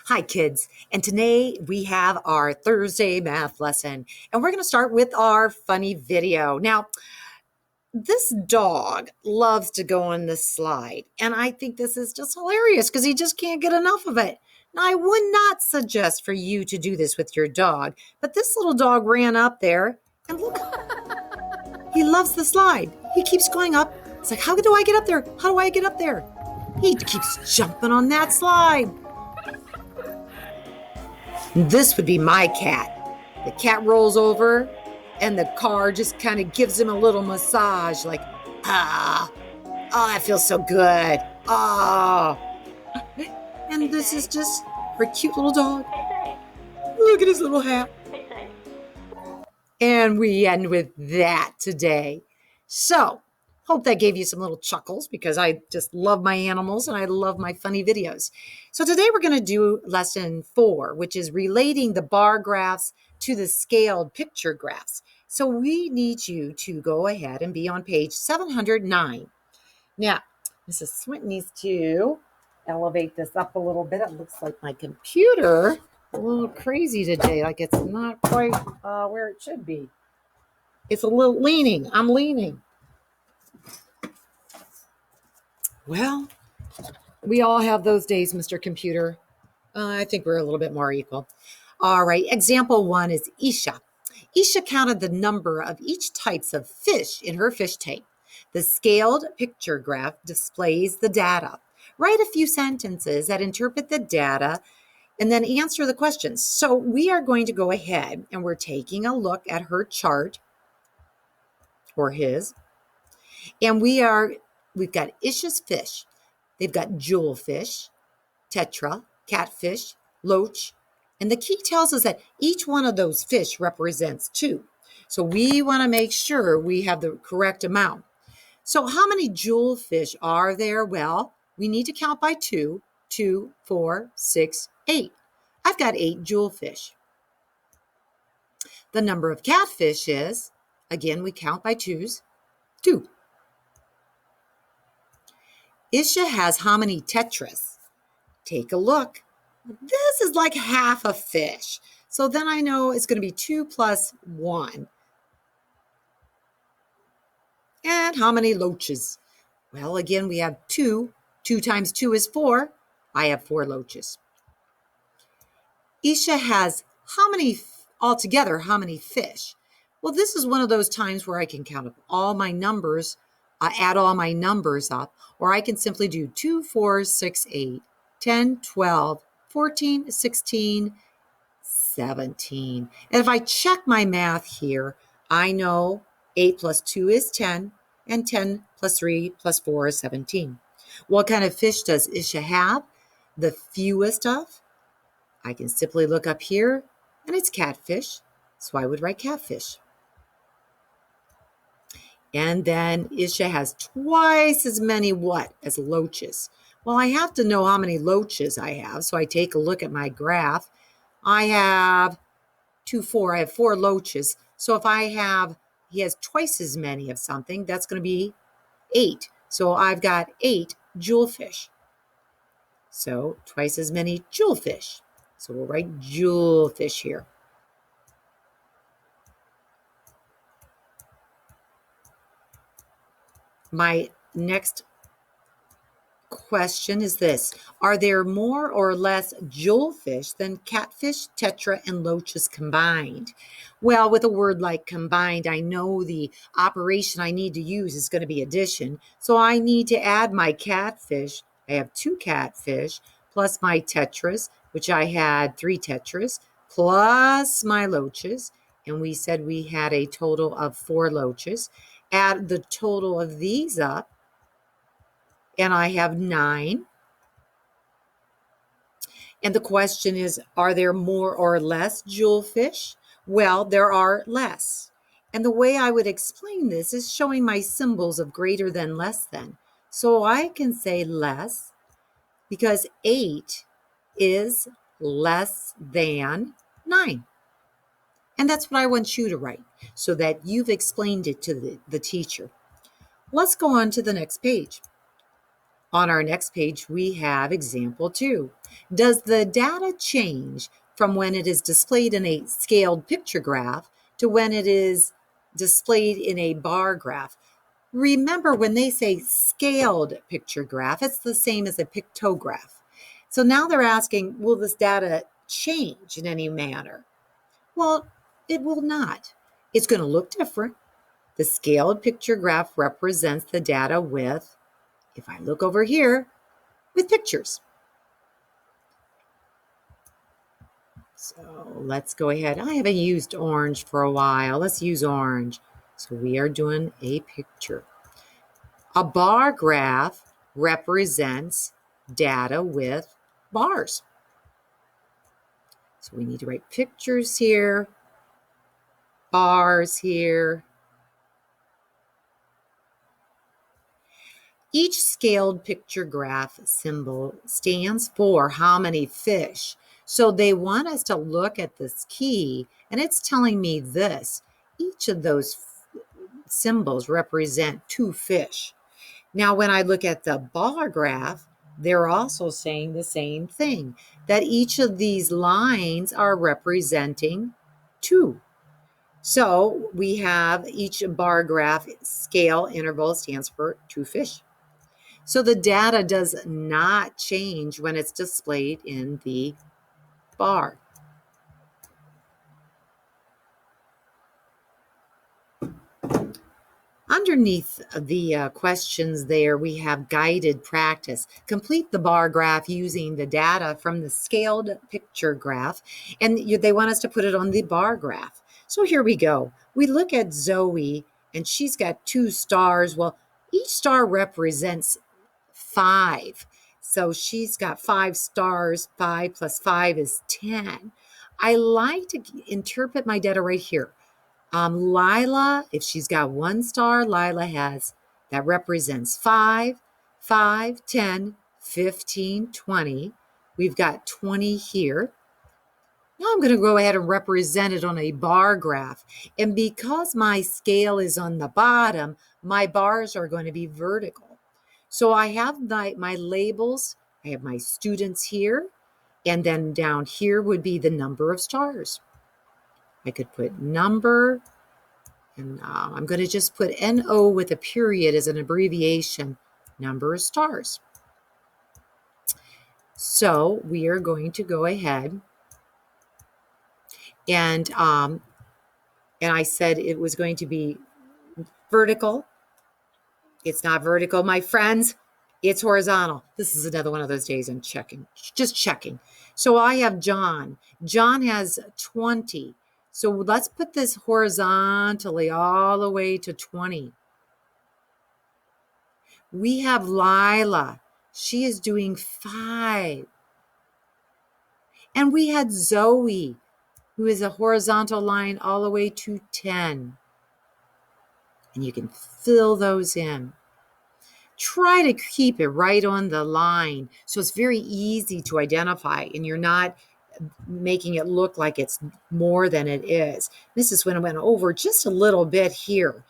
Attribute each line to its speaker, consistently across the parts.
Speaker 1: Hi, kids. And today we have our Thursday math lesson, and we're going to start with our funny video. Now, this dog loves to go on this slide, and I think this is just hilarious because he just can't get enough of it. Now, I would not suggest for you to do this with your dog, but this little dog ran up there, and look, he loves the slide. He keeps going up. It's like, how do I get up there? How do I get up there? He keeps jumping on that slide. This would be my cat. The cat rolls over and the car just kind of gives him a little massage like, oh, that feels so good. Oh. And this is just her cute little dog. Look at his little hat. And we end with that today. So, hope that gave you some little chuckles because I just love my animals and I love my funny videos. So today we're going to do lesson 4, which is relating the bar graphs to the scaled picture graphs. So we need you to go ahead and be on page 709. Now, Mrs. Swinton needs to elevate this up a little bit. It looks like my computer a little crazy today, like it's not quite where it should be. It's a little leaning. I'm leaning. Well, we all have those days, Mr. Computer. I think we're a little bit more equal. All right, example 1 is Isha. Isha counted the number of each types of fish in her fish tank. The scaled picture graph displays the data. Write a few sentences that interpret the data and then answer the questions. So we are going to go ahead and we're taking a look at her chart or his. And we've got Isha's fish. They've got jewelfish, tetra, catfish, loach. And the key tells us that each one of those fish represents 2. So we want to make sure we have the correct amount. So how many jewelfish are there? Well, we need to count by 2. 2, 4, 6, 8. I've got 8 jewelfish. The number of catfish is, again, we count by 2s, 2. Isha has how many tetras? Take a look. This is like half a fish. So then I know it's going to be 2 plus 1. And how many loaches? Well, again, we have 2. 2 times 2 is 4. I have 4 loaches. Isha has how many fish? Well, this is one of those times where I can count up all my numbers, add all my numbers up, or I can simply do 2, 4, 6, 8, 10, 12, 14, 16, 17. And if I check my math here, I know 8 plus 2 is 10, and 10 plus 3 plus 4 is 17. What kind of fish does Isha have? The fewest of? I can simply look up here, and it's catfish, so I would write catfish. And then Isha has twice as many what as loaches? Well, I have to know how many loaches I have, so I take a look at my graph. I have 2, 4. I have 4 loaches. So if he has twice as many of something, that's going to be 8. So I've got 8 jewelfish. So twice as many jewelfish. So we'll write jewelfish here. My next question is this. Are there more or less jewelfish than catfish, tetra, and loaches combined? Well, with a word like combined, I know the operation I need to use is going to be addition. So I need to add my catfish. I have 2 catfish plus my tetras, which I had 3 tetras, plus my loaches. And we said we had a total of 4 loaches. Add the total of these up, and I have 9. And the question is, are there more or less jewelfish? Well, there are less. And the way I would explain this is showing my symbols of greater than, less than. So I can say less because 8 is less than 9. And that's what I want you to write so that you've explained it to the teacher. Let's go on to the next page. On our next page, we have example 2. Does the data change from when it is displayed in a scaled picture graph to when it is displayed in a bar graph? Remember, when they say scaled picture graph, it's the same as a pictograph. So now they're asking, will this data change in any manner? Well, it will not. It's going to look different. The scaled picture graph represents the data with, if I look over here, with pictures. So let's go ahead. I haven't used orange for a while. Let's use orange. So we are doing a picture. A bar graph represents data with bars. So we need to write pictures here, bars here. Each scaled picture graph symbol stands for how many fish. So they want us to look at this key, and it's telling me this. Each of those symbols represent 2 fish. Now, when I look at the bar graph, they're also saying the same thing, that each of these lines are representing 2. So we have each bar graph scale interval stands for 2 fish. So the data does not change when it's displayed in the bar. Underneath the questions there, we have guided practice. Complete the bar graph using the data from the scaled picture graph, and they want us to put it on the bar graph. So here we go. We look at Zoe, and she's got 2 stars. Well, each star represents 5. So she's got 5 stars. 5 plus 5 is 10. I like to interpret my data right here. Lila, if she's got 1 star, Lila has, that represents 5, 5, 10, 15, 20. We've got 20 here. Now I'm going to go ahead and represent it on a bar graph. And because my scale is on the bottom, my bars are going to be vertical. So I have my labels. I have my students here. And then down here would be the number of stars. I could put number, and I'm going to just put NO with a period as an abbreviation, number of stars. So we are going to go ahead and I said it was going to be vertical. It's not vertical, my friends. It's horizontal. This is another one of those days I'm checking, just checking. So I have John. John has 20. So let's put this horizontally all the way to 20. We have Lila. She is doing 5. And we had Zoe, who is a horizontal line all the way to 10. And you can fill those in. Try to keep it right on the line so it's very easy to identify and you're not making it look like it's more than it is. This is when I went over just a little bit here.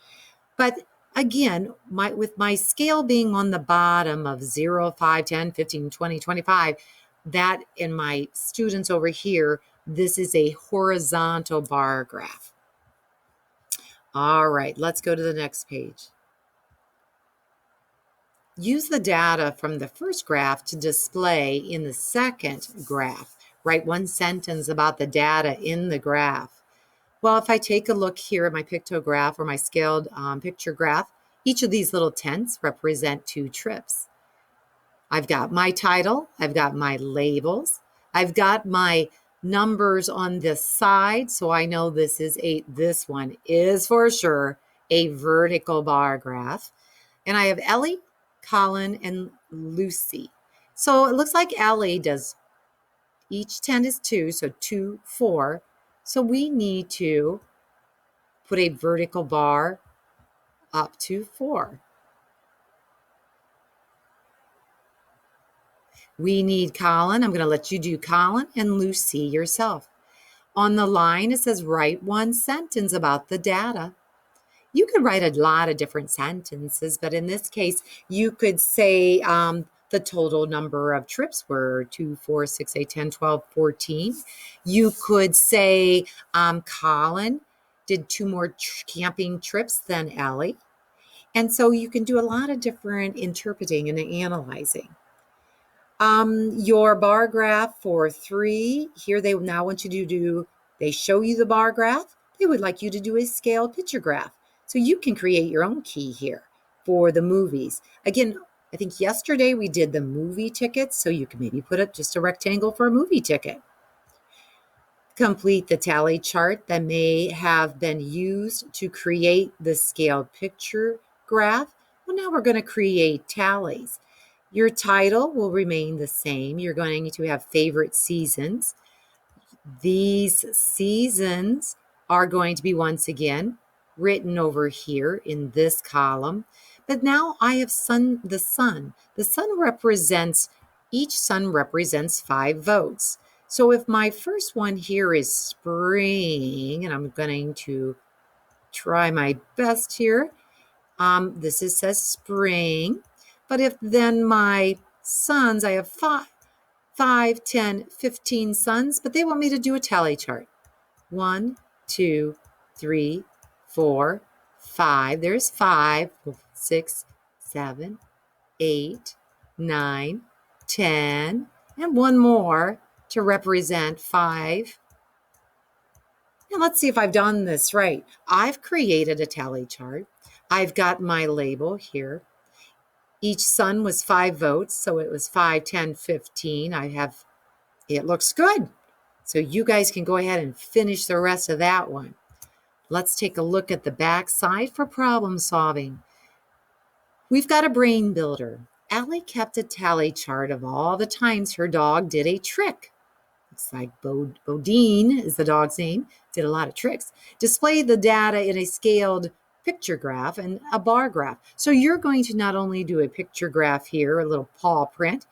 Speaker 1: But again, with my scale being on the bottom of 0, 5, 10, 15, 20, 25, that in my students over here, this is a horizontal bar graph. All right, let's go to the next page. Use the data from the first graph to display in the second graph. Write 1 sentence about the data in the graph. Well, if I take a look here at my pictograph or my scaled picture graph, each of these little tents represent 2 trips. I've got my title, I've got my labels, I've got my numbers on this side, so I know this one is for sure a vertical bar graph. And I have Ellie, Colin, and Lucy. So it looks like Ellie does, each 10 is 2, so 2, 4. So we need to put a vertical bar up to 4. We need Colin. I'm going to let you do Colin and Lucy yourself. On the line, it says write 1 sentence about the data. You could write a lot of different sentences, but in this case, you could say The total number of trips were 2, 4, 6, 8, 10, 12, 14. You could say Colin did 2 more camping trips than Ellie. And so you can do a lot of different interpreting and analyzing. Your bar graph for 3, here they now want you to do, they show you the bar graph. They would like you to do a scale picture graph. So you can create your own key here for the movies. Again, I think yesterday we did the movie tickets, so you can maybe put up just a rectangle for a movie ticket. Complete the tally chart that may have been used to create the scaled picture graph. Well, now we're going to create tallies. Your title will remain the same. You're going to have favorite seasons. These seasons are going to be once again written over here in this column. But now I have the sun. The sun represents, each sun represents 5 votes. So if my first one here is spring, and I'm going to try my best here, says spring. But if then my sons, I have 5, 10, 15 sons, but they want me to do a tally chart. 1, 2, 3, 4, 5. There's 5, 6, 7, 8, 9, 10, and one more to represent 5. Now let's see if I've done this right. I've created a tally chart. I've got my label here. Each son was 5 votes, so it was 5, 10, 15. It looks good. So you guys can go ahead and finish the rest of that one. Let's take a look at the back side for problem solving. We've got a brain builder. Allie kept a tally chart of all the times her dog did a trick. Looks like Bodine is the dog's name, did a lot of tricks. Display the data in a scaled picture graph and a bar graph. So you're going to not only do a picture graph here, a little paw print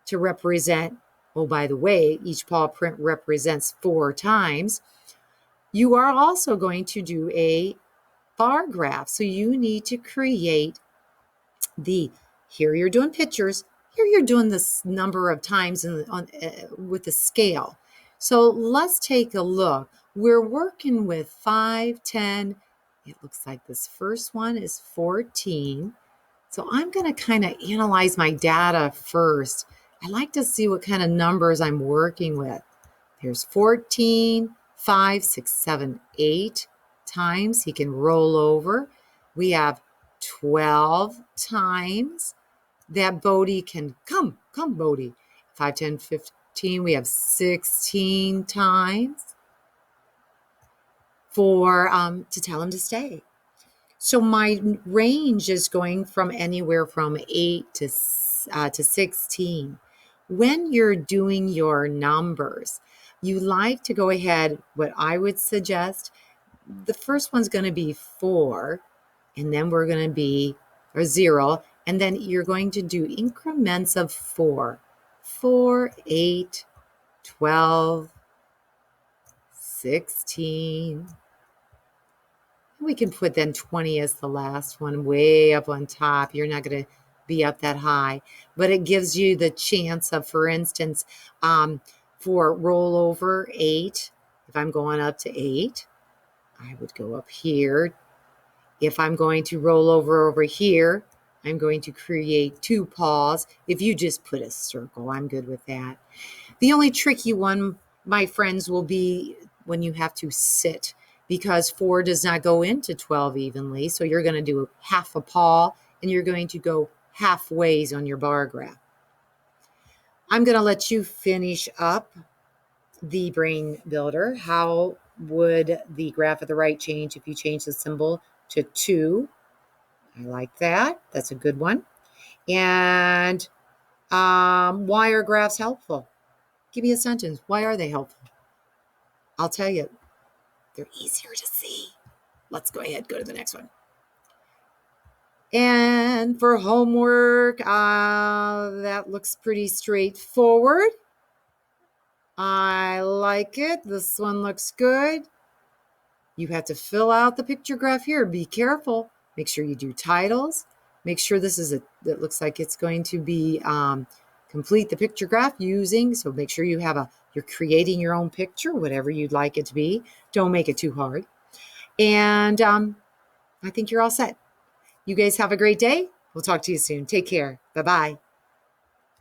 Speaker 1: to represent, oh, by the way, each paw print represents 4 times. You are also going to do a bar graph. So you need to create here you're doing pictures, here you're doing this number of times with the scale. So let's take a look. We're working with 5, 10. It looks like this first one is 14. So I'm going to kind of analyze my data first. I like to see what kind of numbers I'm working with. There's 14, 5, 6, 7, 8 times. He can roll over. We have 12 times that Bodie can come Bodie. 5, 10, 15. We have 16 times for to tell him to stay. So my range is going from anywhere from 8 to 16. When you're doing your numbers, you like to go ahead, what I would suggest, the first one's going to be 4, and then we're going to be, or 0, and then you're going to do increments of 4. 4, 8, 12, 16. We can put then 20 as the last one, way up on top. You're not going to be up that high, but it gives you the chance of, for instance, for rollover 8, if I'm going up to 8, I would go up here. If I'm going to roll over here, I'm going to create 2 paws. If you just put a circle, I'm good with that. The only tricky one, my friends, will be when you have to sit, because 4 does not go into 12 evenly. So you're going to do half a paw, and you're going to go halfways on your bar graph. I'm going to let you finish up the brain builder. How would the graph at the right change if you change the symbol to 2? I like that. That's a good one. And why are graphs helpful? Give me a sentence. Why are they helpful? I'll tell you. They're easier to see. Let's go ahead, go to the next one. And for homework, that looks pretty straightforward. I like it. This one looks good. You have to fill out the picture graph here. Be careful. Make sure you do titles. Make sure this is it looks like it's going to be complete the picture graph using, so make sure you're creating your own picture, whatever you'd like it to be. Don't make it too hard. And I think you're all set. You guys have a great day. We'll talk to you soon. Take care. Bye-bye.